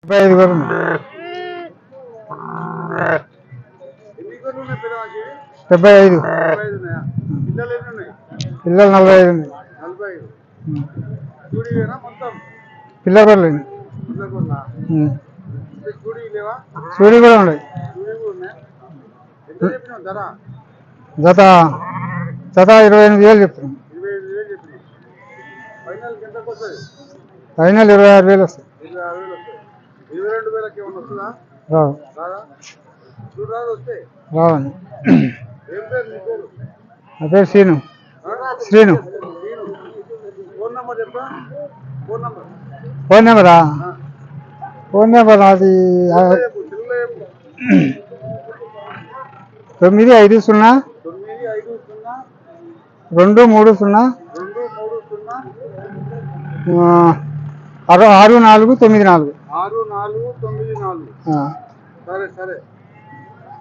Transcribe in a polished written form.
75 వేలు ఉంది. 75. పిల్లలు 45 ఉంది. పిల్ల బర్రెలు సూడి కూడా ఉన్నాయి. జత 28,000 చెప్తున్నాం. ఫైనల్ 26,000 వస్తాయి. రావు రావండి. నా పేరు శ్రీను. ఫోన్ నెంబరా? ఫోన్ నెంబర్ అది 950 230 6494. సరే సరే.